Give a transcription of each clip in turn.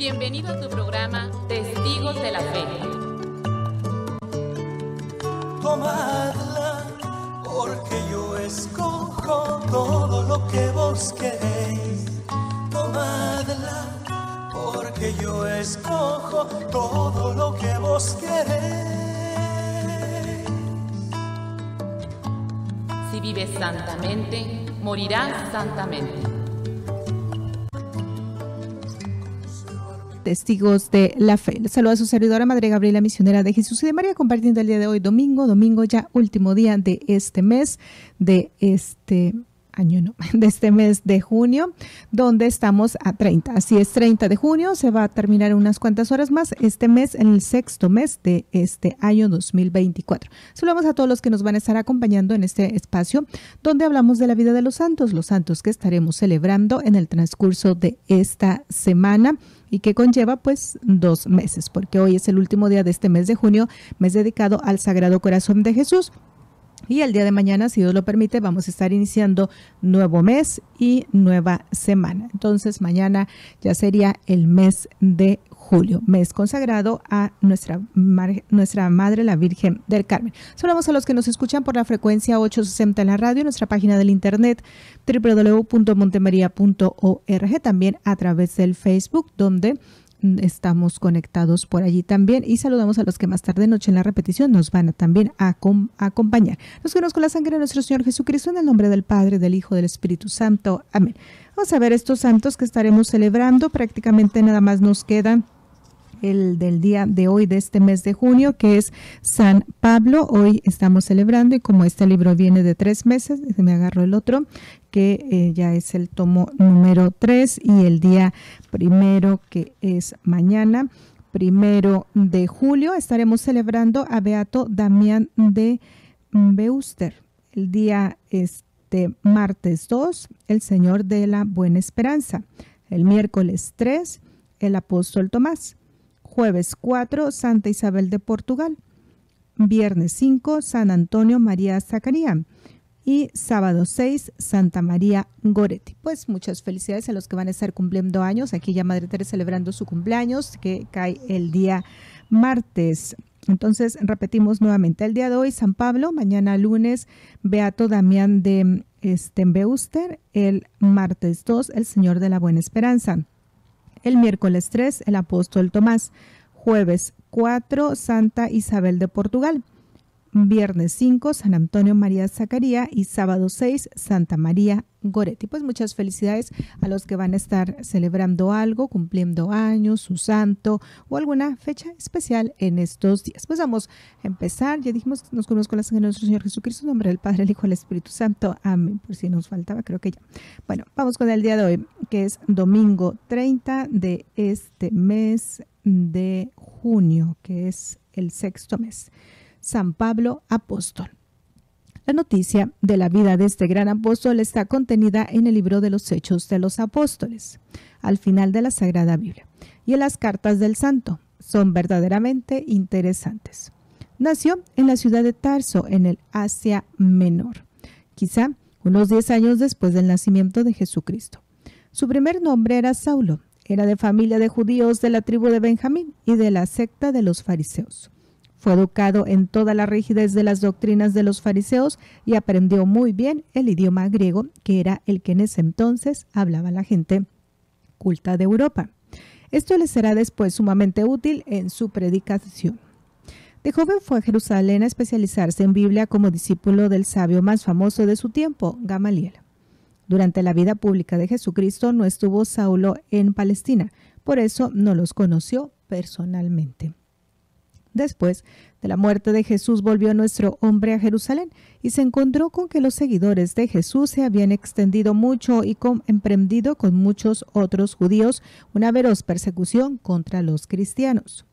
Bienvenido a tu programa Testigos de la Fe. Tomadla, porque yo escojo todo lo que vos queréis. Tomadla, porque yo escojo todo lo que vos queréis. Si vives santamente, morirás santamente. Testigos de la Fe. Les saluda a su servidora Madre Gabriela, misionera de Jesús y de María, compartiendo el día de hoy, domingo ya último día de este mes, de este mes de junio, donde estamos a 30. Así es, 30 de junio, se va a terminar en unas cuantas horas más este mes, en el sexto mes de este año 2024. Saludamos a todos los que nos van a estar acompañando en este espacio, donde hablamos de la vida de los santos que estaremos celebrando en el transcurso de esta semana, y que conlleva pues 2 meses, porque hoy es el último día de este mes de junio, mes dedicado al Sagrado Corazón de Jesús. Y el día de mañana, si Dios lo permite, vamos a estar iniciando nuevo mes y nueva semana. Entonces mañana ya sería el mes de julio, mes consagrado a nuestra Madre, la Virgen del Carmen. Saludamos a los que nos escuchan por la frecuencia 860 en la radio, nuestra página del internet www.montemaria.org, también a través del Facebook, donde estamos conectados por allí también, y saludamos a los que más tarde noche en la repetición nos van a también a acompañar. Nos quedamos con la sangre de nuestro Señor Jesucristo, en el nombre del Padre, del Hijo, del Espíritu Santo. Amén. Vamos a ver estos santos que estaremos celebrando. Prácticamente nada más nos queda el del día de hoy, de este mes de junio, que es San Pablo. Hoy estamos celebrando, y como este libro viene de 3 meses, me agarro el otro, que ya es el tomo número 3, y el día primero, que es mañana, 1 de julio, estaremos celebrando a Beato Damián de Beuster. El día martes 2, el Señor de la Buena Esperanza. El miércoles 3, el apóstol Tomás. Jueves 4, Santa Isabel de Portugal. Viernes 5, San Antonio María Zacarías. Y sábado 6, Santa María Goretti. Pues muchas felicidades a los que van a estar cumpliendo años. Aquí ya Madre Teresa celebrando su cumpleaños, que cae el día martes. Entonces repetimos nuevamente: el día de hoy San Pablo, mañana lunes Beato Damián de Beuster, el martes 2 el Señor de la Buena Esperanza, el miércoles 3 el apóstol Tomás, jueves 4 Santa Isabel de Portugal, viernes 5 San Antonio María Zacarías y sábado 6 Santa María Goretti. Pues muchas felicidades a los que van a estar celebrando algo, cumpliendo años, su santo o alguna fecha especial en estos días. Pues vamos a empezar. Ya dijimos, nos conocemos con la sangre de nuestro Señor Jesucristo, en nombre del Padre, el Hijo y el Espíritu Santo. Amén. Por si nos faltaba, creo que ya. Bueno, vamos con el día de hoy, que es domingo 30 de este mes de junio, que es el sexto mes. San Pablo Apóstol. La noticia de la vida de este gran apóstol está contenida en el libro de los Hechos de los Apóstoles, al final de la Sagrada Biblia, y en las cartas del santo. Son verdaderamente interesantes. Nació en la ciudad de Tarso, en el Asia Menor, quizá unos 10 años después del nacimiento de Jesucristo. Su primer nombre era Saulo. Era de familia de judíos de la tribu de Benjamín y de la secta de los fariseos. Fue educado en toda la rigidez de las doctrinas de los fariseos y aprendió muy bien el idioma griego, que era el que en ese entonces hablaba la gente culta de Europa. Esto le será después sumamente útil en su predicación. De joven fue a Jerusalén a especializarse en Biblia como discípulo del sabio más famoso de su tiempo, Gamaliel. Durante la vida pública de Jesucristo no estuvo Saulo en Palestina, por eso no los conoció personalmente. Después de la muerte de Jesús volvió nuestro hombre a Jerusalén y se encontró con que los seguidores de Jesús se habían extendido mucho y emprendido con muchos otros judíos una feroz persecución contra los cristianos.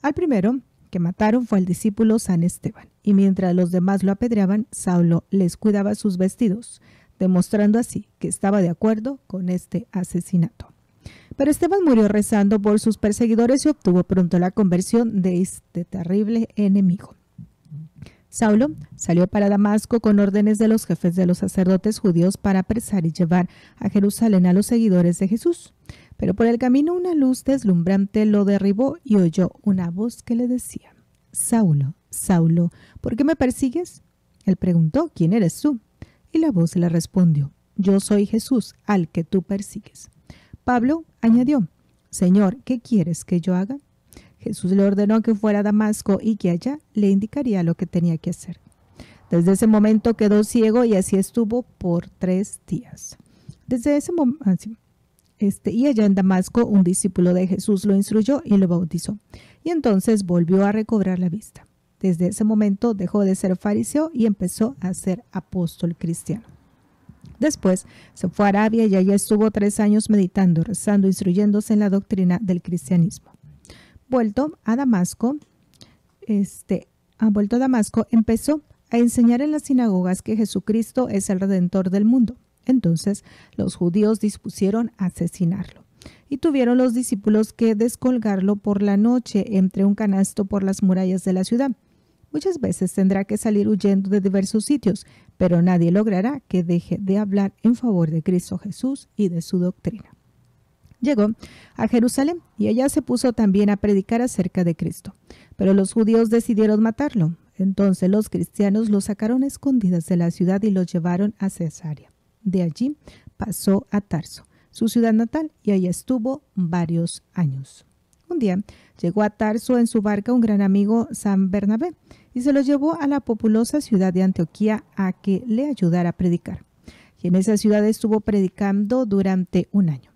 Al primero que mataron fue el discípulo San Esteban, y mientras los demás lo apedreaban, Saulo les cuidaba sus vestidos, demostrando así que estaba de acuerdo con este asesinato. Pero Esteban murió rezando por sus perseguidores y obtuvo pronto la conversión de este terrible enemigo. Saulo salió para Damasco con órdenes de los jefes de los sacerdotes judíos para apresar y llevar a Jerusalén a los seguidores de Jesús. Pero por el camino una luz deslumbrante lo derribó y oyó una voz que le decía: Saulo, Saulo, ¿por qué me persigues? Él preguntó: ¿Quién eres tú? Y la voz le respondió: Yo soy Jesús, al que tú persigues. Pablo añadió: Señor, ¿qué quieres que yo haga? Jesús le ordenó que fuera a Damasco y que allá le indicaría lo que tenía que hacer. Desde ese momento quedó ciego y así estuvo por 3 días. Desde ese momento, y allá en Damasco un discípulo de Jesús lo instruyó y lo bautizó. Y entonces volvió a recobrar la vista. Desde ese momento dejó de ser fariseo y empezó a ser apóstol cristiano. Después se fue a Arabia y allá estuvo 3 años meditando, rezando, instruyéndose en la doctrina del cristianismo. Vuelto a Damasco, empezó a enseñar en las sinagogas que Jesucristo es el Redentor del mundo. Entonces los judíos dispusieron a asesinarlo y tuvieron los discípulos que descolgarlo por la noche entre un canasto por las murallas de la ciudad. Muchas veces tendrá que salir huyendo de diversos sitios, pero nadie logrará que deje de hablar en favor de Cristo Jesús y de su doctrina. Llegó a Jerusalén y allá se puso también a predicar acerca de Cristo. Pero los judíos decidieron matarlo. Entonces los cristianos lo sacaron a escondidas de la ciudad y lo llevaron a Cesarea. De allí pasó a Tarso, su ciudad natal, y allí estuvo varios años. Un día llegó a Tarso en su barca un gran amigo, San Bernabé, y se lo llevó a la populosa ciudad de Antioquía a que le ayudara a predicar. Y en esa ciudad estuvo predicando durante un año.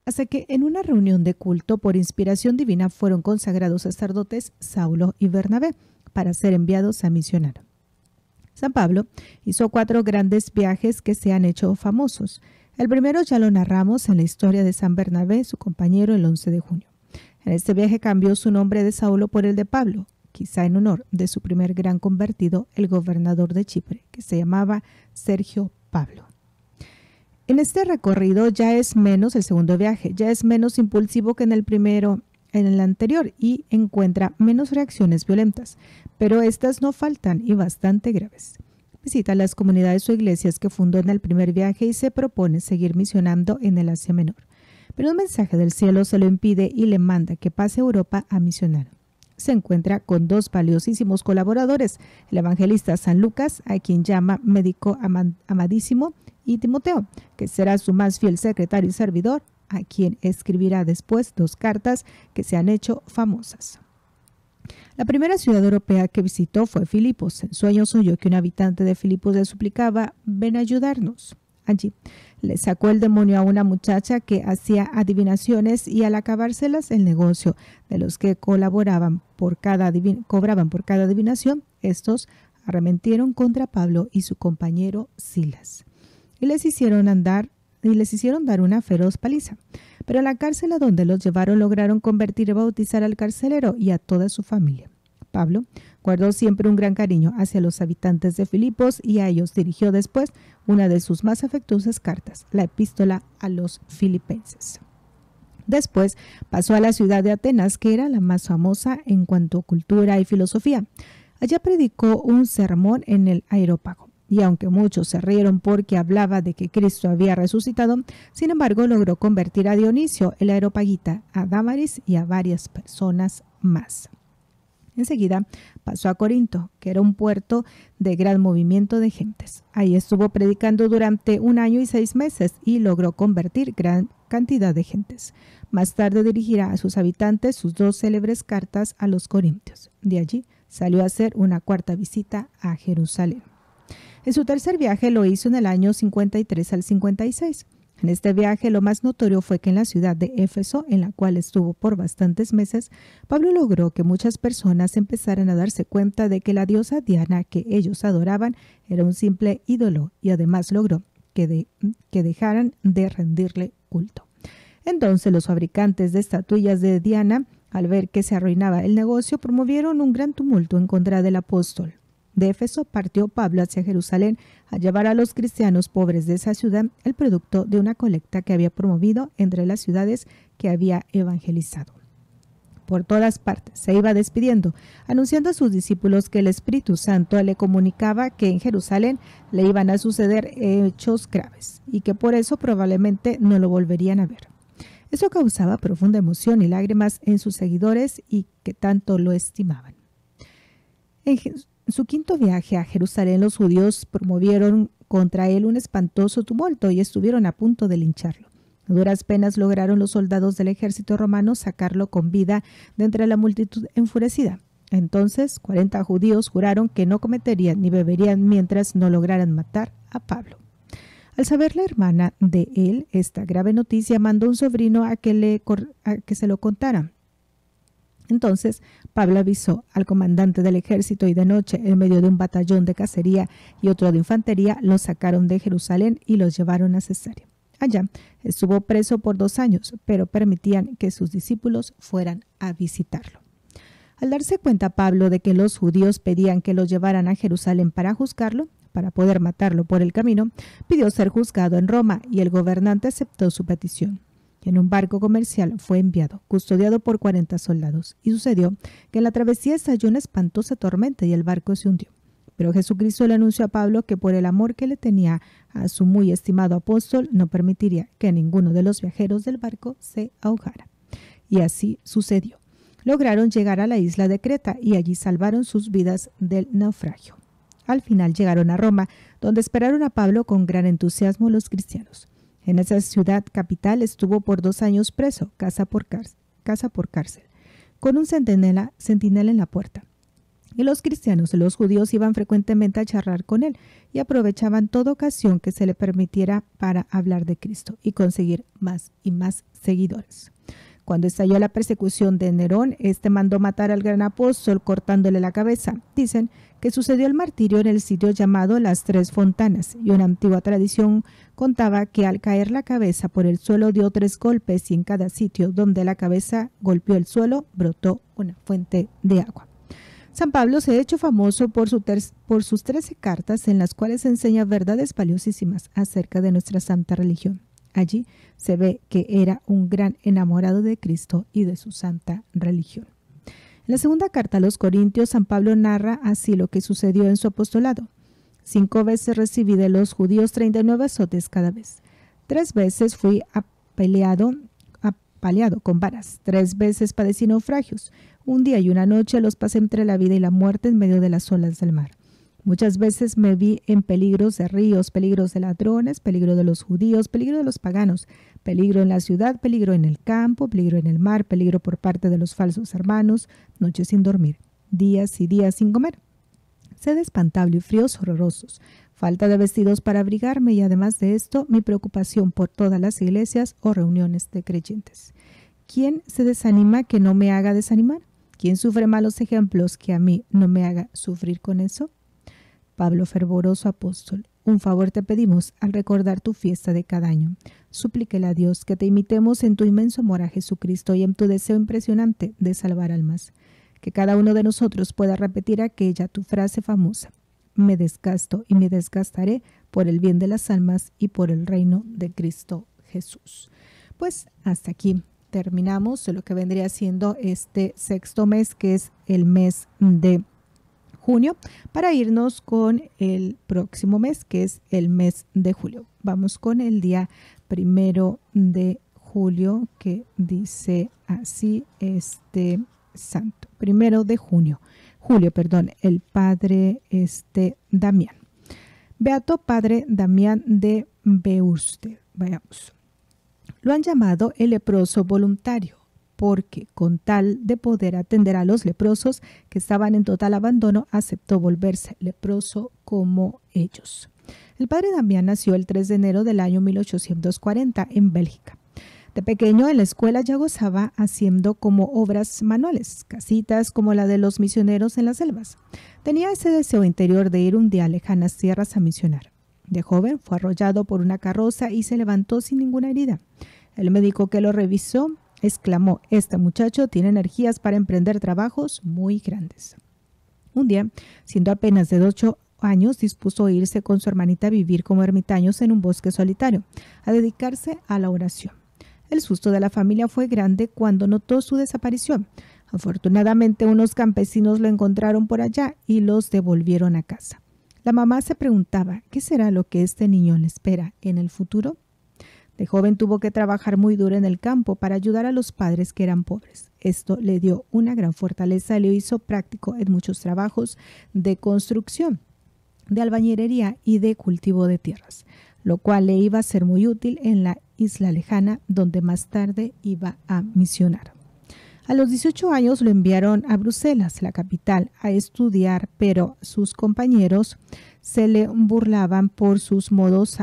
Hasta que en una reunión de culto por inspiración divina fueron consagrados sacerdotes Saulo y Bernabé para ser enviados a misionar. San Pablo hizo 4 grandes viajes que se han hecho famosos. El primero ya lo narramos en la historia de San Bernabé, su compañero, el 11 de junio. En este viaje cambió su nombre de Saulo por el de Pablo, quizá en honor de su primer gran convertido, el gobernador de Chipre, que se llamaba Sergio Pablo. En este recorrido el segundo viaje, ya es menos impulsivo que en el anterior y encuentra menos reacciones violentas, pero estas no faltan y bastante graves. Visita las comunidades o iglesias que fundó en el primer viaje y se propone seguir misionando en el Asia Menor. Pero un mensaje del cielo se lo impide y le manda que pase a Europa a misionar. Se encuentra con 2 valiosísimos colaboradores, el evangelista San Lucas, a quien llama médico amadísimo, y Timoteo, que será su más fiel secretario y servidor, a quien escribirá después 2 cartas que se han hecho famosas. La primera ciudad europea que visitó fue Filipos. En sueños oyó que un habitante de Filipos le suplicaba: ven a ayudarnos. Allí le sacó el demonio a una muchacha que hacía adivinaciones y al acabárselas el negocio de los que cobraban por cada adivinación, estos arremetieron contra Pablo y su compañero Silas y les hicieron dar una feroz paliza. Pero en la cárcel a donde los llevaron lograron convertir y bautizar al carcelero y a toda su familia. Pablo guardó siempre un gran cariño hacia los habitantes de Filipos y a ellos dirigió después una de sus más afectuosas cartas, la epístola a los filipenses. Después pasó a la ciudad de Atenas, que era la más famosa en cuanto a cultura y filosofía. Allá predicó un sermón en el Areópago. Y aunque muchos se rieron porque hablaba de que Cristo había resucitado, sin embargo logró convertir a Dionisio, el areopagita, a Dámaris y a varias personas más. Enseguida pasó a Corinto, que era un puerto de gran movimiento de gentes. Ahí estuvo predicando durante 1 año y 6 meses y logró convertir gran cantidad de gentes. Más tarde dirigirá a sus habitantes sus 2 célebres cartas a los corintios. De allí salió a hacer una 4ª visita a Jerusalén. En su tercer viaje lo hizo en el año 53 al 56. En este viaje lo más notorio fue que en la ciudad de Éfeso, en la cual estuvo por bastantes meses, Pablo logró que muchas personas empezaran a darse cuenta de que la diosa Diana que ellos adoraban era un simple ídolo y además logró que dejaran de rendirle culto. Entonces los fabricantes de estatuillas de Diana, al ver que se arruinaba el negocio, promovieron un gran tumulto en contra del apóstol. De Éfeso partió Pablo hacia Jerusalén a llevar a los cristianos pobres de esa ciudad el producto de una colecta que había promovido entre las ciudades que había evangelizado. por todas partes. Se iba despidiendo, anunciando a sus discípulos que el Espíritu Santo le comunicaba que en Jerusalén le iban a suceder hechos graves y que por eso probablemente no lo volverían a ver. Eso causaba profunda emoción y lágrimas en sus seguidores y que tanto lo estimaban. En su quinto viaje a Jerusalén, los judíos promovieron contra él un espantoso tumulto y estuvieron a punto de lincharlo. A duras penas lograron los soldados del ejército romano sacarlo con vida de entre la multitud enfurecida. Entonces 40 judíos juraron que no cometerían ni beberían mientras no lograran matar a Pablo. Al saber la hermana de él esta grave noticia, mandó un sobrino a que se lo contara. Entonces Pablo avisó al comandante del ejército y de noche, en medio de un batallón de cacería y otro de infantería, los sacaron de Jerusalén y los llevaron a Cesarea. Allá estuvo preso por 2 años, pero permitían que sus discípulos fueran a visitarlo. Al darse cuenta Pablo de que los judíos pedían que lo llevaran a Jerusalén para juzgarlo, para poder matarlo por el camino, pidió ser juzgado en Roma y el gobernante aceptó su petición. Y en un barco comercial fue enviado, custodiado por 40 soldados. Y sucedió que en la travesía estalló una espantosa tormenta y el barco se hundió. Pero Jesucristo le anunció a Pablo que por el amor que le tenía a su muy estimado apóstol, no permitiría que ninguno de los viajeros del barco se ahogara. Y así sucedió. Lograron llegar a la isla de Creta y allí salvaron sus vidas del naufragio. Al final llegaron a Roma, donde esperaron a Pablo con gran entusiasmo los cristianos. En esa ciudad capital estuvo por 2 años preso, casa por cárcel, con un centinela en la puerta. Y los cristianos y los judíos iban frecuentemente a charlar con él y aprovechaban toda ocasión que se le permitiera para hablar de Cristo y conseguir más y más seguidores. Cuando estalló la persecución de Nerón, mandó matar al gran apóstol cortándole la cabeza. Dicen que sucedió el martirio en el sitio llamado Las 3 Fontanas, y una antigua tradición contaba que al caer la cabeza por el suelo dio 3 golpes y en cada sitio donde la cabeza golpeó el suelo brotó una fuente de agua. San Pablo se ha hecho famoso por sus 13 cartas en las cuales enseña verdades valiosísimas acerca de nuestra santa religión. Allí se ve que era un gran enamorado de Cristo y de su santa religión. En la segunda carta a los Corintios, San Pablo narra así lo que sucedió en su apostolado. 5 veces recibí de los judíos 39 azotes cada vez. 3 veces fui apaleado con varas. 3 veces padecí naufragios. Un día y una noche los pasé entre la vida y la muerte en medio de las olas del mar. Muchas veces me vi en peligros de ríos, peligros de ladrones, peligro de los judíos, peligro de los paganos, peligro en la ciudad, peligro en el campo, peligro en el mar, peligro por parte de los falsos hermanos, noches sin dormir, días y días sin comer, sed espantable y fríos horrorosos, falta de vestidos para abrigarme y además de esto, mi preocupación por todas las iglesias o reuniones de creyentes. ¿Quién se desanima que no me haga desanimar? ¿Quién sufre malos ejemplos que a mí no me haga sufrir con eso? Pablo, fervoroso apóstol, un favor te pedimos al recordar tu fiesta de cada año. Suplíquele a Dios que te imitemos en tu inmenso amor a Jesucristo y en tu deseo impresionante de salvar almas. Que cada uno de nosotros pueda repetir aquella tu frase famosa: me desgasto y me desgastaré por el bien de las almas y por el reino de Cristo Jesús. Pues hasta aquí terminamos lo que vendría siendo este 6º mes, que es el mes de junio, para irnos con el próximo mes, que es el mes de julio. Vamos con el día 1 de julio, que dice así santo. 1 de julio, el padre Damián. Beato padre Damián de Beuster. Vayamos. Lo han llamado el leproso voluntario, porque con tal de poder atender a los leprosos que estaban en total abandono, aceptó volverse leproso como ellos. El padre Damián nació el 3 de enero del año 1840 en Bélgica. De pequeño en la escuela ya gozaba haciendo como obras manuales, casitas como la de los misioneros en las selvas. Tenía ese deseo interior de ir un día a lejanas tierras a misionar. De joven fue arrollado por una carroza y se levantó sin ninguna herida. El médico que lo revisó exclamó: este muchacho tiene energías para emprender trabajos muy grandes. Un día, siendo apenas de 8 años, dispuso irse con su hermanita a vivir como ermitaños en un bosque solitario, a dedicarse a la oración. El susto de la familia fue grande cuando notó su desaparición. Afortunadamente, unos campesinos lo encontraron por allá y los devolvieron a casa. La mamá se preguntaba, ¿qué será lo que este niño le espera en el futuro? De joven tuvo que trabajar muy duro en el campo para ayudar a los padres que eran pobres. Esto le dio una gran fortaleza y lo hizo práctico en muchos trabajos de construcción, de albañilería y de cultivo de tierras, lo cual le iba a ser muy útil en la isla lejana donde más tarde iba a misionar. A los 18 años lo enviaron a Bruselas, la capital, a estudiar, pero sus compañeros se le burlaban por sus modos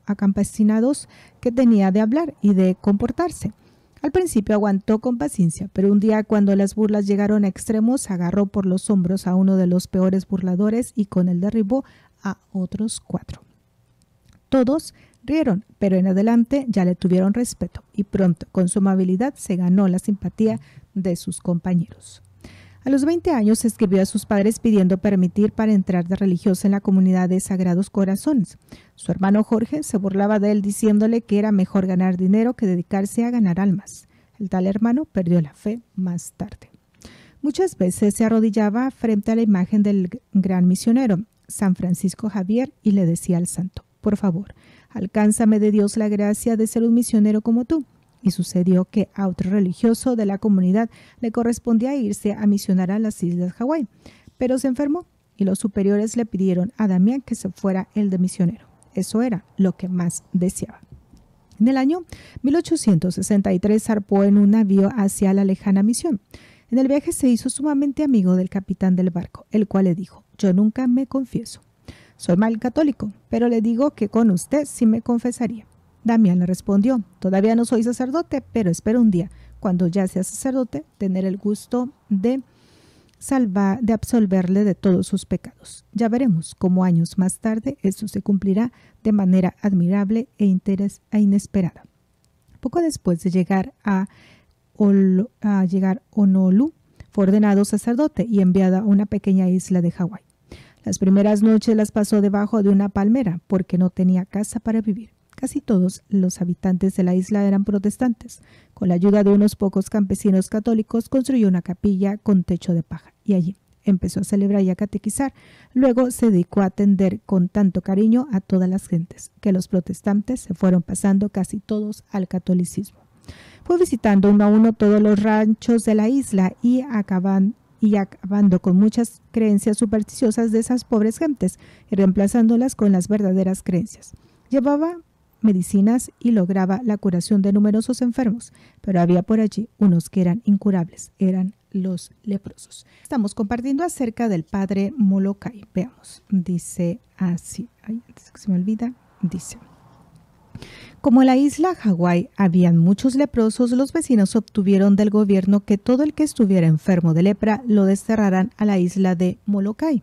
acampesinados que tenía de hablar y de comportarse. Al principio aguantó con paciencia, pero un día cuando las burlas llegaron a extremos, agarró por los hombros a uno de los peores burladores y con él derribó a otros 4. Todos rieron, pero en adelante ya le tuvieron respeto y pronto, con su amabilidad, se ganó la simpatía de sus compañeros. A los 20 años escribió a sus padres pidiendo permitir para entrar de religioso en la comunidad de Sagrados Corazones. Su hermano Jorge se burlaba de él diciéndole que era mejor ganar dinero que dedicarse a ganar almas. El tal hermano perdió la fe más tarde. Muchas veces se arrodillaba frente a la imagen del gran misionero, San Francisco Javier, y le decía al santo, por favor, alcánzame de Dios la gracia de ser un misionero como tú. Y sucedió que a otro religioso de la comunidad le correspondía irse a misionar a las islas Hawái, pero se enfermó y los superiores le pidieron a Damián que se fuera él de misionero. Eso era lo que más deseaba. En el año 1863 zarpó en un navío hacia la lejana misión. En el viaje se hizo sumamente amigo del capitán del barco, el cual le dijo, yo nunca me confieso. Soy mal católico, pero le digo que con usted sí me confesaría. Damián le respondió, todavía no soy sacerdote, pero espero un día, cuando ya sea sacerdote, tener el gusto de absolverle de todos sus pecados. Ya veremos cómo años más tarde esto se cumplirá de manera admirable e inesperada. Poco después de llegar a Honolulu, fue ordenado sacerdote y enviado a una pequeña isla de Hawái. Las primeras noches las pasó debajo de una palmera porque no tenía casa para vivir. Casi todos los habitantes de la isla eran protestantes. Con la ayuda de unos pocos campesinos católicos construyó una capilla con techo de paja y allí empezó a celebrar y a catequizar. Luego se dedicó a atender con tanto cariño a todas las gentes que los protestantes se fueron pasando casi todos al catolicismo. Fue visitando uno a uno todos los ranchos de la isla y acabando con muchas creencias supersticiosas de esas pobres gentes y reemplazándolas con las verdaderas creencias. Llevaba medicinas y lograba la curación de numerosos enfermos, pero había por allí unos que eran incurables, eran los leprosos. Estamos compartiendo acerca del padre Molokai. Veamos, dice así, antes que se me olvida, dice: como en la isla Hawái habían muchos leprosos, los vecinos obtuvieron del gobierno que todo el que estuviera enfermo de lepra lo desterraran a la isla de Molokai.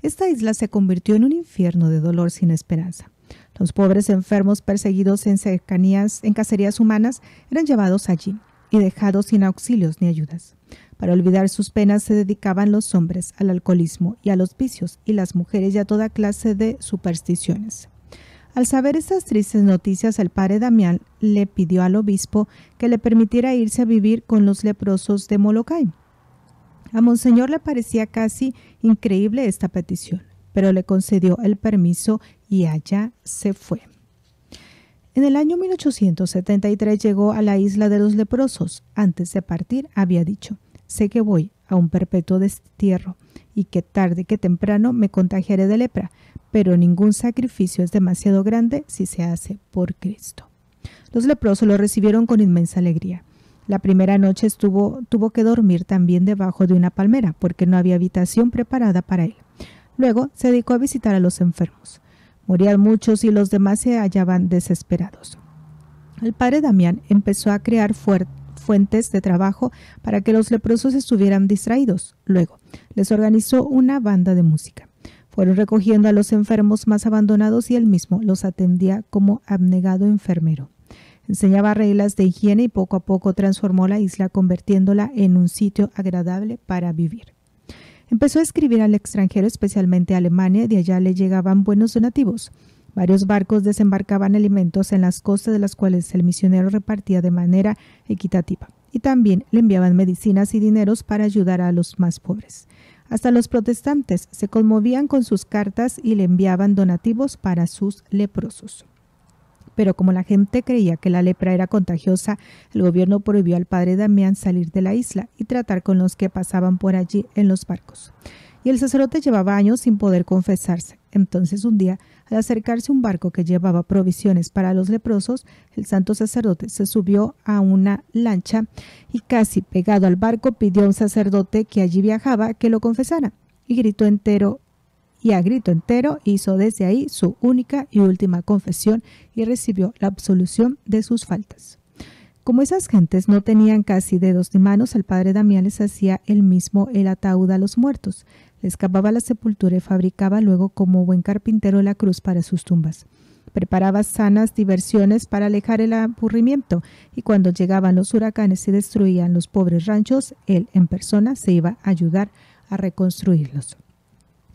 Esta isla se convirtió en un infierno de dolor sin esperanza. Los pobres enfermos perseguidos en cacerías humanas eran llevados allí y dejados sin auxilios ni ayudas. Para olvidar sus penas se dedicaban los hombres al alcoholismo y a los vicios y las mujeres y a toda clase de supersticiones. Al saber estas tristes noticias, el padre Damián le pidió al obispo que le permitiera irse a vivir con los leprosos de Molokai. A Monseñor le parecía casi increíble esta petición, pero le concedió el permiso y allá se fue. En el año 1873 llegó a la isla de los leprosos. Antes de partir había dicho: sé que voy a un perpetuo destierro y que tarde que temprano me contagiaré de lepra, pero ningún sacrificio es demasiado grande si se hace por Cristo. Los leprosos lo recibieron con inmensa alegría. La primera noche tuvo que dormir también debajo de una palmera porque no había habitación preparada para él. Luego se dedicó a visitar a los enfermos. Morían muchos y los demás se hallaban desesperados. El padre Damián empezó a crear fuentes de trabajo para que los leprosos estuvieran distraídos. Luego les organizó una banda de música. Fueron recogiendo a los enfermos más abandonados y él mismo los atendía como abnegado enfermero. Enseñaba reglas de higiene y poco a poco transformó la isla convirtiéndola en un sitio agradable para vivir. Empezó a escribir al extranjero, especialmente a Alemania, y de allá le llegaban buenos donativos. Varios barcos desembarcaban alimentos en las costas de las cuales el misionero repartía de manera equitativa. y también le enviaban medicinas y dineros para ayudar a los más pobres. Hasta los protestantes se conmovían con sus cartas y le enviaban donativos para sus leprosos. Pero como la gente creía que la lepra era contagiosa, el gobierno prohibió al padre Damián salir de la isla y tratar con los que pasaban por allí en los barcos. Y el sacerdote llevaba años sin poder confesarse. Entonces un día, al acercarse un barco que llevaba provisiones para los leprosos, el santo sacerdote se subió a una lancha y casi pegado al barco pidió a un sacerdote que allí viajaba que lo confesara. Y a grito entero hizo desde ahí su única y última confesión y recibió la absolución de sus faltas. Como esas gentes no tenían casi dedos ni manos, el padre Damián les hacía él mismo el ataúd a los muertos, les cavaba la sepultura y fabricaba luego como buen carpintero la cruz para sus tumbas. Preparaba sanas diversiones para alejar el aburrimiento, y cuando llegaban los huracanes y destruían los pobres ranchos, él en persona se iba a ayudar a reconstruirlos.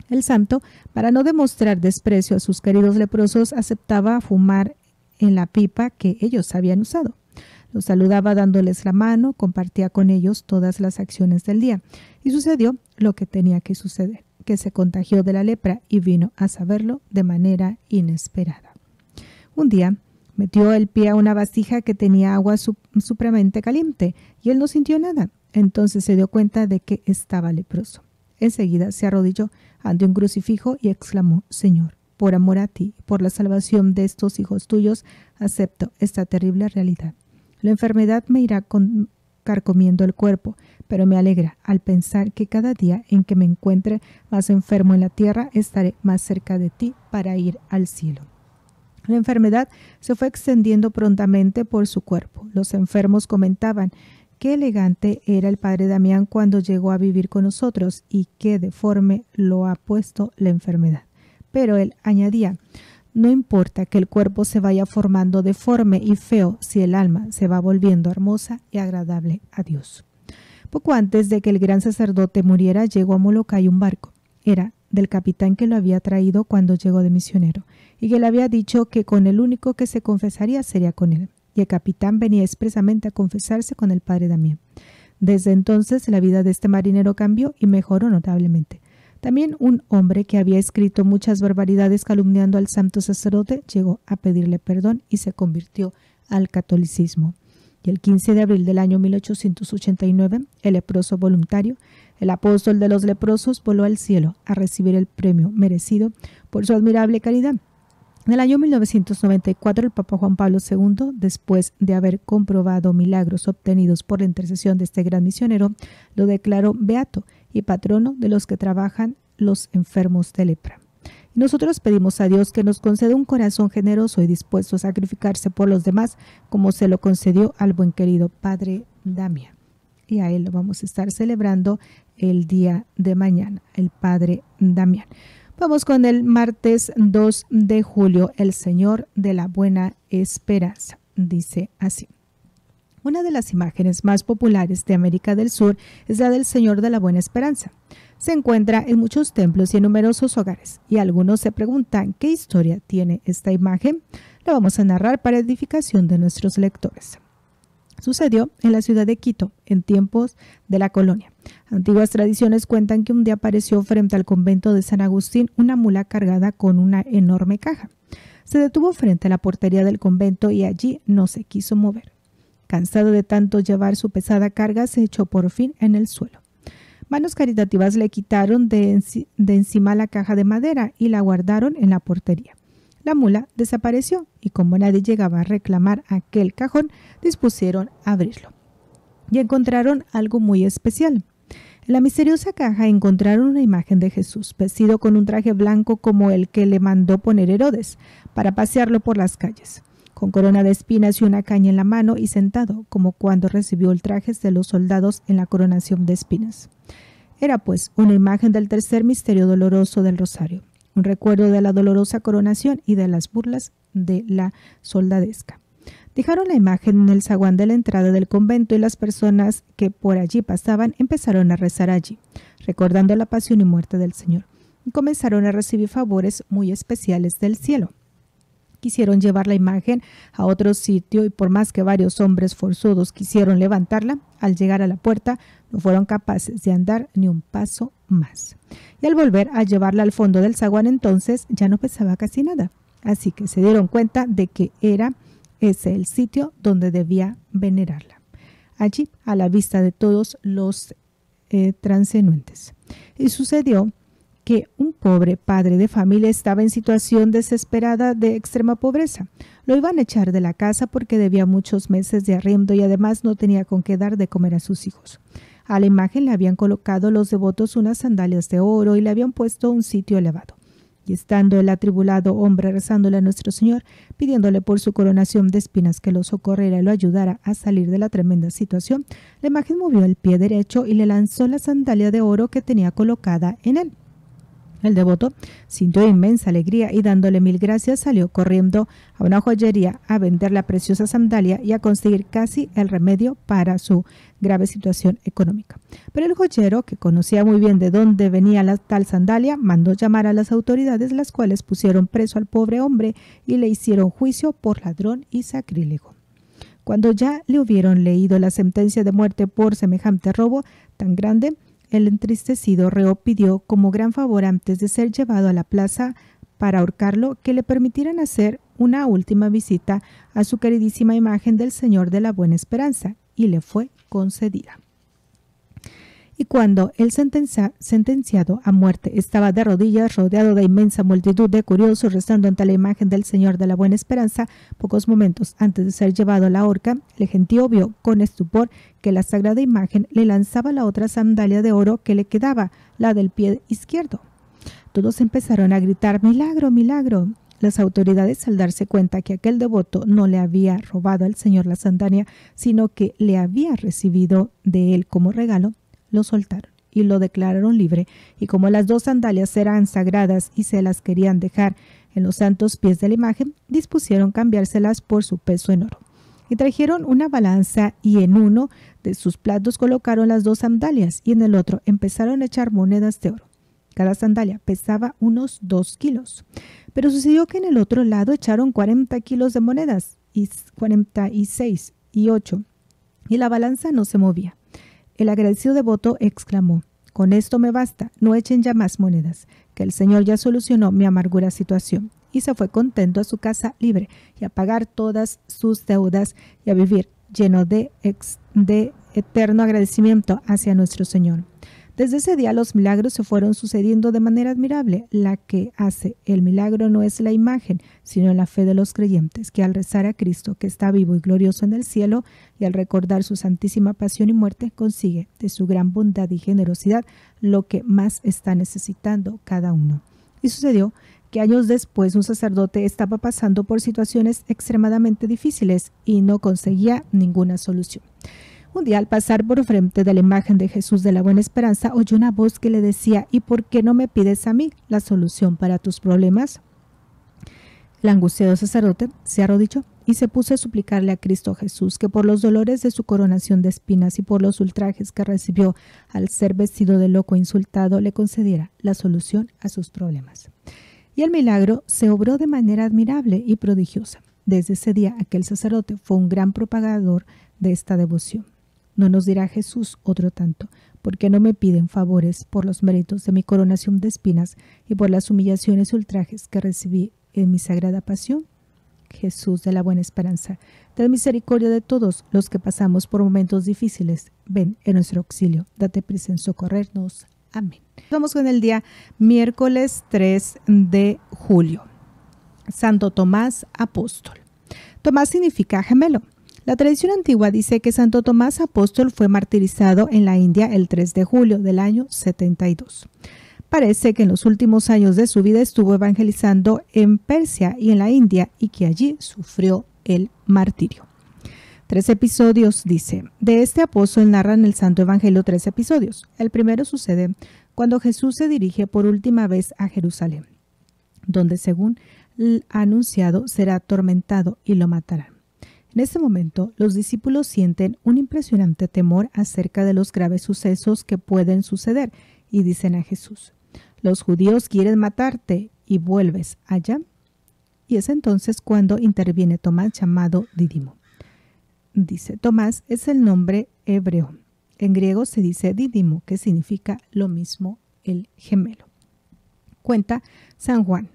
El santo, para no demostrar desprecio a sus queridos leprosos, aceptaba fumar en la pipa que ellos habían usado. Los saludaba dándoles la mano, compartía con ellos todas las acciones del día. Y sucedió lo que tenía que suceder, que se contagió de la lepra y vino a saberlo de manera inesperada. Un día metió el pie a una vasija que tenía agua supremamente caliente y él no sintió nada. Entonces se dio cuenta de que estaba leproso. Enseguida se arrodilló ante un crucifijo y exclamó: Señor, por amor a ti, por la salvación de estos hijos tuyos, acepto esta terrible realidad. La enfermedad me irá carcomiendo el cuerpo, pero me alegra al pensar que cada día en que me encuentre más enfermo en la tierra, estaré más cerca de ti para ir al cielo. La enfermedad se fue extendiendo prontamente por su cuerpo. Los enfermos comentaban: qué elegante era el padre Damián cuando llegó a vivir con nosotros y qué deforme lo ha puesto la enfermedad. Pero él añadía: no importa que el cuerpo se vaya formando deforme y feo si el alma se va volviendo hermosa y agradable a Dios. Poco antes de que el gran sacerdote muriera, llegó a Molokai un barco. Era del capitán que lo había traído cuando llegó de misionero y que le había dicho que con el único que se confesaría sería con él. Y el capitán venía expresamente a confesarse con el padre Damián. Desde entonces la vida de este marinero cambió y mejoró notablemente. También un hombre que había escrito muchas barbaridades calumniando al santo sacerdote llegó a pedirle perdón y se convirtió al catolicismo. Y el 15 de abril del año 1889, el leproso voluntario, el apóstol de los leprosos, voló al cielo a recibir el premio merecido por su admirable caridad. En el año 1994, el Papa Juan Pablo II, después de haber comprobado milagros obtenidos por la intercesión de este gran misionero, lo declaró beato y patrono de los que trabajan los enfermos de lepra. Y nosotros pedimos a Dios que nos conceda un corazón generoso y dispuesto a sacrificarse por los demás, como se lo concedió al buen querido padre Damián. Y a él lo vamos a estar celebrando el día de mañana, el padre Damián. Vamos con el martes 2 de julio, el Señor de la Buena Esperanza. Dice así: una de las imágenes más populares de América del Sur es la del Señor de la Buena Esperanza. Se encuentra en muchos templos y en numerosos hogares, y algunos se preguntan qué historia tiene esta imagen. La vamos a narrar para edificación de nuestros lectores. Sucedió en la ciudad de Quito, en tiempos de la colonia. Antiguas tradiciones cuentan que un día apareció frente al convento de San Agustín una mula cargada con una enorme caja. Se detuvo frente a la portería del convento y allí no se quiso mover. Cansado de tanto llevar su pesada carga, se echó por fin en el suelo. Manos caritativas le quitaron de encima la caja de madera y la guardaron en la portería. La mula desapareció y como nadie llegaba a reclamar aquel cajón, dispusieron a abrirlo. Y encontraron algo muy especial. En la misteriosa caja encontraron una imagen de Jesús, vestido con un traje blanco como el que le mandó poner Herodes, para pasearlo por las calles, con corona de espinas y una caña en la mano y sentado, como cuando recibió el traje de los soldados en la coronación de espinas. Era pues una imagen del tercer misterio doloroso del Rosario, un recuerdo de la dolorosa coronación y de las burlas de la soldadesca. Dejaron la imagen en el zaguán de la entrada del convento y las personas que por allí pasaban empezaron a rezar allí, recordando la pasión y muerte del Señor, y comenzaron a recibir favores muy especiales del cielo. Quisieron llevar la imagen a otro sitio y por más que varios hombres forzudos quisieron levantarla, al llegar a la puerta no fueron capaces de andar ni un paso más. Y al volver a llevarla al fondo del zaguán entonces ya no pesaba casi nada. Así que se dieron cuenta de que era ese el sitio donde debía venerarla. Allí, a la vista de todos los transeúntes. Y sucedió que un pobre padre de familia estaba en situación desesperada de extrema pobreza. Lo iban a echar de la casa porque debía muchos meses de arriendo y además no tenía con qué dar de comer a sus hijos. A la imagen le habían colocado los devotos unas sandalias de oro y le habían puesto un sitio elevado. Y estando el atribulado hombre rezándole a nuestro Señor, pidiéndole por su coronación de espinas que lo socorriera y lo ayudara a salir de la tremenda situación, la imagen movió el pie derecho y le lanzó la sandalia de oro que tenía colocada en él. El devoto sintió inmensa alegría y dándole 1000 gracias salió corriendo a una joyería a vender la preciosa sandalia y a conseguir casi el remedio para su grave situación económica. Pero el joyero, que conocía muy bien de dónde venía la tal sandalia, mandó llamar a las autoridades, las cuales pusieron preso al pobre hombre y le hicieron juicio por ladrón y sacrílego. Cuando ya le hubieron leído la sentencia de muerte por semejante robo tan grande, el entristecido reo pidió como gran favor antes de ser llevado a la plaza para ahorcarlo que le permitieran hacer una última visita a su queridísima imagen del Señor de la Buena Esperanza, y le fue concedida. Y cuando el sentenciado a muerte estaba de rodillas, rodeado de inmensa multitud de curiosos, rezando ante la imagen del Señor de la Buena Esperanza, pocos momentos antes de ser llevado a la horca, el gentío vio con estupor que la sagrada imagen le lanzaba la otra sandalia de oro que le quedaba, la del pie izquierdo. Todos empezaron a gritar: ¡milagro, milagro! Las autoridades, al darse cuenta que aquel devoto no le había robado al Señor la sandalia, sino que le había recibido de él como regalo, lo soltaron y lo declararon libre, y como las 2 sandalias eran sagradas y se las querían dejar en los santos pies de la imagen, dispusieron cambiárselas por su peso en oro. Y trajeron una balanza y en uno de sus platos colocaron las 2 sandalias y en el otro empezaron a echar monedas de oro. Cada sandalia pesaba unos 2 kilos. Pero sucedió que en el otro lado echaron 40 kilos de monedas, y 46 y 8, y la balanza no se movía. El agradecido devoto exclamó: «Con esto me basta, no echen ya más monedas, que el Señor ya solucionó mi amargura situación». Y se fue contento a su casa libre y a pagar todas sus deudas y a vivir lleno de eterno agradecimiento hacia nuestro Señor. Desde ese día los milagros se fueron sucediendo de manera admirable. La que hace el milagro no es la imagen, sino la fe de los creyentes, que al rezar a Cristo, que está vivo y glorioso en el cielo, y al recordar su santísima pasión y muerte, consigue de su gran bondad y generosidad lo que más está necesitando cada uno. Y sucedió que años después un sacerdote estaba pasando por situaciones extremadamente difíciles y no conseguía ninguna solución. Un día, al pasar por frente de la imagen de Jesús de la Buena Esperanza, oyó una voz que le decía: «¿Y por qué no me pides a mí la solución para tus problemas?». El angustiado sacerdote se arrodilló y se puso a suplicarle a Cristo Jesús que por los dolores de su coronación de espinas y por los ultrajes que recibió al ser vestido de loco e insultado, le concediera la solución a sus problemas. Y el milagro se obró de manera admirable y prodigiosa. Desde ese día, aquel sacerdote fue un gran propagador de esta devoción. No nos dirá Jesús otro tanto: ¿por qué no me piden favores por los méritos de mi coronación de espinas y por las humillaciones y ultrajes que recibí en mi sagrada pasión? Jesús de la Buena Esperanza, ten misericordia de todos los que pasamos por momentos difíciles. Ven en nuestro auxilio, date prisa en socorrernos. Amén. Vamos con el día miércoles 3 de julio. Santo Tomás Apóstol. Tomás significa gemelo. La tradición antigua dice que Santo Tomás Apóstol fue martirizado en la India el 3 de julio del año 72. Parece que en los últimos años de su vida estuvo evangelizando en Persia y en la India y que allí sufrió el martirio. 3 episodios, dice. De este apóstol narran el Santo Evangelio 3 episodios. El primero sucede cuando Jesús se dirige por última vez a Jerusalén, donde según ha anunciado será atormentado y lo matarán. En ese momento, los discípulos sienten un impresionante temor acerca de los graves sucesos que pueden suceder y dicen a Jesús: «Los judíos quieren matarte y vuelves allá». Y es entonces cuando interviene Tomás, llamado Dídimo. Dice, Tomás es el nombre hebreo. En griego se dice Dídimo, que significa lo mismo, el gemelo. Cuenta San Juan.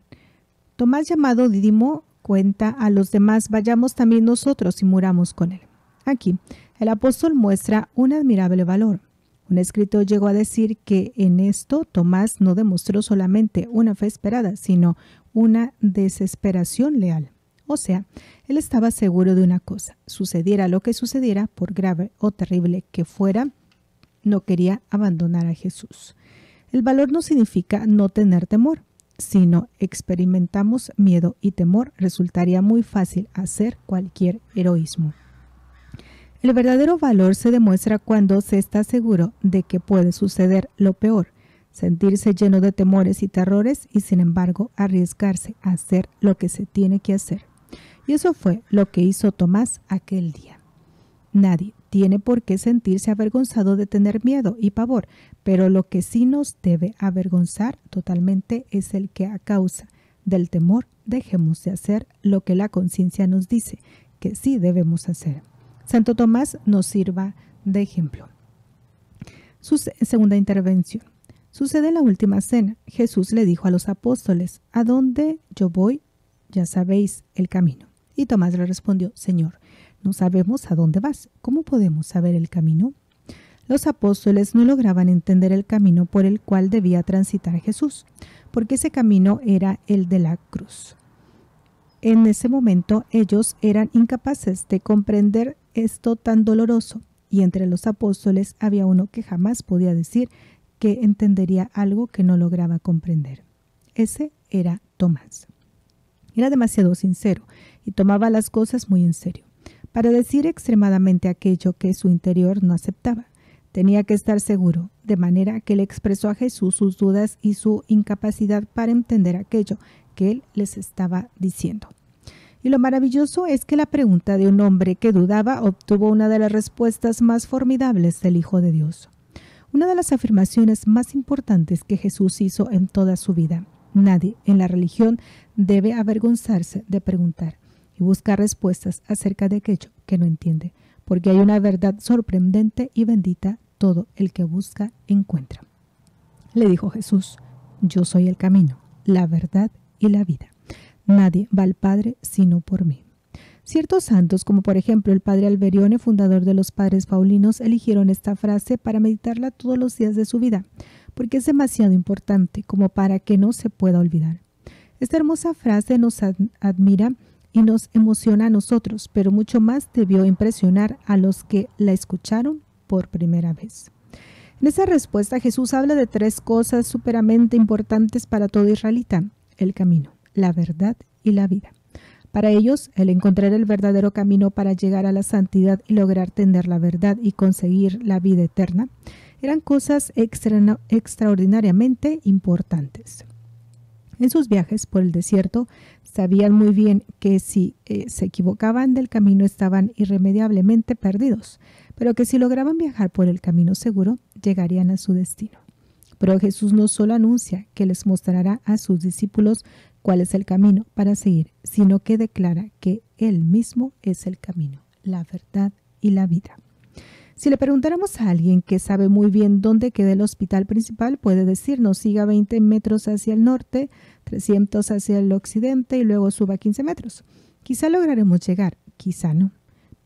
Tomás, llamado Dídimo, cuenta a los demás, vayamos también nosotros y muramos con él. Aquí, el apóstol muestra un admirable valor. Un escritor llegó a decir que en esto Tomás no demostró solamente una fe esperada, sino una desesperación leal. O sea, él estaba seguro de una cosa: sucediera lo que sucediera, por grave o terrible que fuera, no quería abandonar a Jesús. El valor no significa no tener temor. Si no experimentamos miedo y temor, resultaría muy fácil hacer cualquier heroísmo. El verdadero valor se demuestra cuando se está seguro de que puede suceder lo peor, sentirse lleno de temores y terrores y sin embargo arriesgarse a hacer lo que se tiene que hacer. Y eso fue lo que hizo Tomás aquel día. Nadie tiene por qué sentirse avergonzado de tener miedo y pavor, pero lo que sí nos debe avergonzar totalmente es el que a causa del temor dejemos de hacer lo que la conciencia nos dice que sí debemos hacer. Santo Tomás nos sirva de ejemplo. Su segunda intervención. Sucede en la última cena. Jesús le dijo a los apóstoles, «¿A dónde yo voy? Ya sabéis el camino». Y Tomás le respondió, «Señor, no sabemos a dónde vas. ¿Cómo podemos saber el camino?». Los apóstoles no lograban entender el camino por el cual debía transitar Jesús, porque ese camino era el de la cruz. En ese momento ellos eran incapaces de comprender esto tan doloroso, y entre los apóstoles había uno que jamás podía decir que entendería algo que no lograba comprender. Ese era Tomás. Era demasiado sincero y tomaba las cosas muy en serio para decir extremadamente aquello que su interior no aceptaba. Tenía que estar seguro, de manera que le expresó a Jesús sus dudas y su incapacidad para entender aquello que él les estaba diciendo. Y lo maravilloso es que la pregunta de un hombre que dudaba obtuvo una de las respuestas más formidables del Hijo de Dios. Una de las afirmaciones más importantes que Jesús hizo en toda su vida. Nadie en la religión debe avergonzarse de preguntar y buscar respuestas acerca de aquello que no entiende, porque hay una verdad sorprendente y bendita, todo el que busca encuentra. Le dijo Jesús, yo soy el camino, la verdad y la vida. Nadie va al Padre sino por mí. Ciertos santos, como por ejemplo el padre Alberione, fundador de los padres paulinos, eligieron esta frase para meditarla todos los días de su vida, porque es demasiado importante como para que no se pueda olvidar. Esta hermosa frase nos admira y nos emociona a nosotros, pero mucho más debió impresionar a los que la escucharon por primera vez. En esa respuesta Jesús habla de tres cosas superamente importantes para todo israelita: el camino, la verdad y la vida. Para ellos, el encontrar el verdadero camino para llegar a la santidad y lograr tener la verdad y conseguir la vida eterna eran cosas extraordinariamente importantes. En sus viajes por el desierto, sabían muy bien que si se equivocaban del camino estaban irremediablemente perdidos, pero que si lograban viajar por el camino seguro, llegarían a su destino. Pero Jesús no solo anuncia que les mostrará a sus discípulos cuál es el camino para seguir, sino que declara que Él mismo es el camino, la verdad y la vida. Si le preguntáramos a alguien que sabe muy bien dónde queda el hospital principal, puede decirnos: siga 20 metros hacia el norte, 300 hacia el occidente y luego suba 15 metros. Quizá lograremos llegar, quizá no.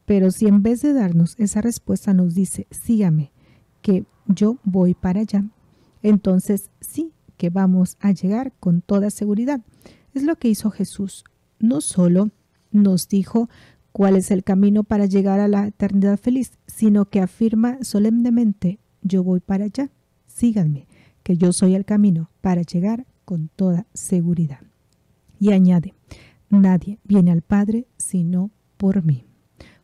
Pero si en vez de darnos esa respuesta nos dice: sígame, que yo voy para allá, entonces sí que vamos a llegar con toda seguridad. Es lo que hizo Jesús. No solo nos dijo cuál es el camino para llegar a la eternidad feliz, sino que afirma solemnemente: yo voy para allá, síganme, que yo soy el camino para llegar con toda seguridad. Y añade: nadie viene al Padre sino por mí.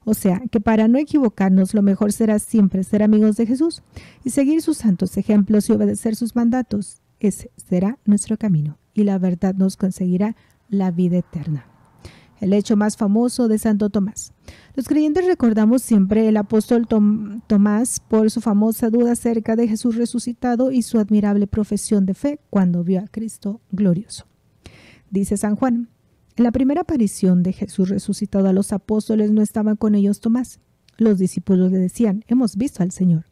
O sea, que para no equivocarnos, lo mejor será siempre ser amigos de Jesús y seguir sus santos ejemplos y obedecer sus mandatos. Ese será nuestro camino y la verdad nos conseguirá la vida eterna. El hecho más famoso de Santo Tomás. Los creyentes recordamos siempre el apóstol Tomás por su famosa duda acerca de Jesús resucitado y su admirable profesión de fe cuando vio a Cristo glorioso. Dice San Juan: En la primera aparición de Jesús resucitado a los apóstoles no estaba con ellos Tomás. Los discípulos le decían: hemos visto al Señor.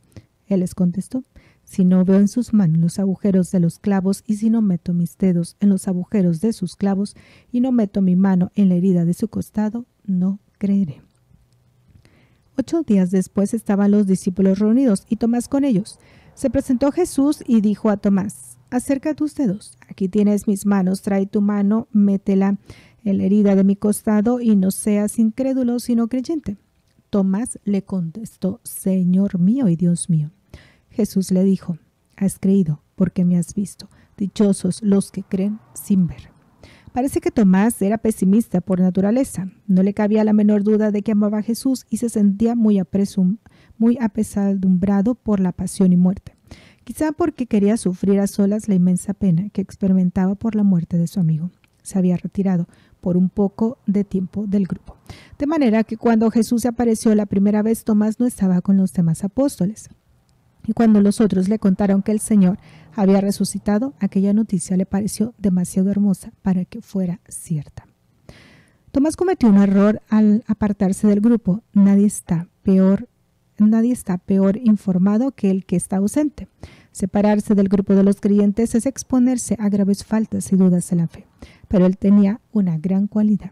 Él les contestó: si no veo en sus manos los agujeros de los clavos, y si no meto mis dedos en los agujeros de sus clavos, y no meto mi mano en la herida de su costado, no creeré. 8 días después estaban los discípulos reunidos y Tomás con ellos. Se presentó Jesús y dijo a Tomás: acerca tus dedos, aquí tienes mis manos, trae tu mano, métela en la herida de mi costado y no seas incrédulo sino creyente. Tomás le contestó: Señor mío y Dios mío. Jesús le dijo: has creído porque me has visto. Dichosos los que creen sin ver. Parece que Tomás era pesimista por naturaleza. No le cabía la menor duda de que amaba a Jesús y se sentía muy apesadumbrado por la pasión y muerte. Quizá porque quería sufrir a solas la inmensa pena que experimentaba por la muerte de su amigo. Se había retirado por un poco de tiempo del grupo. De manera que cuando Jesús se apareció la primera vez, Tomás no estaba con los demás apóstoles. Y cuando los otros le contaron que el Señor había resucitado, aquella noticia le pareció demasiado hermosa para que fuera cierta. Tomás cometió un error al apartarse del grupo. Nadie está peor informado que el que está ausente. Separarse del grupo de los creyentes es exponerse a graves faltas y dudas en la fe. Pero él tenía una gran cualidad.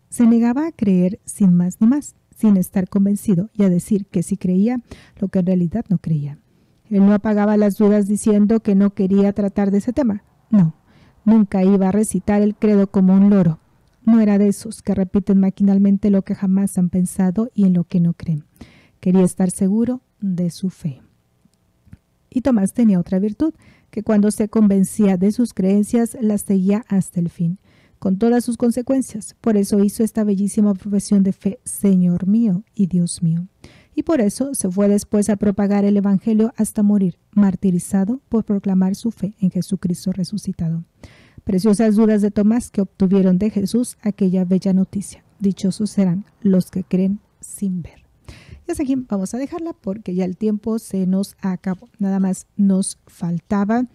Se negaba a creer sin más ni más, sin estar convencido, y a decir que sí creía lo que en realidad no creía. Él no apagaba las dudas diciendo que no quería tratar de ese tema. No, nunca iba a recitar el credo como un loro. No era de esos que repiten maquinalmente lo que jamás han pensado y en lo que no creen. Quería estar seguro de su fe. Y Tomás tenía otra virtud, que cuando se convencía de sus creencias las seguía hasta el fin, con todas sus consecuencias. Por eso hizo esta bellísima profesión de fe: Señor mío y Dios mío. Y por eso se fue después a propagar el Evangelio hasta morir, martirizado por proclamar su fe en Jesucristo resucitado. Preciosas dudas de Tomás que obtuvieron de Jesús aquella bella noticia. Dichosos serán los que creen sin ver. Y hasta aquí vamos a dejarla porque ya el tiempo se nos acabó. Nada más nos faltaba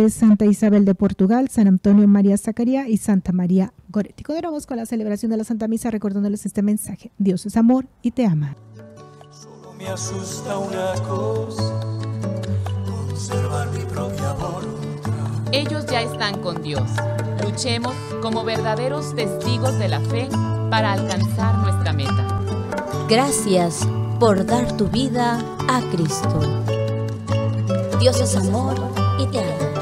Santa Isabel de Portugal, San Antonio María Zacarías y Santa María Goretti. Continuamos con la celebración de la Santa Misa recordándoles este mensaje: Dios es amor y te ama. Solo me asusta una cosa, conservar mi propia voluntad. Ellos ya están con Dios. Luchemos como verdaderos testigos de la fe para alcanzar nuestra meta. Gracias por dar tu vida a Cristo. Dios es amor y te ama.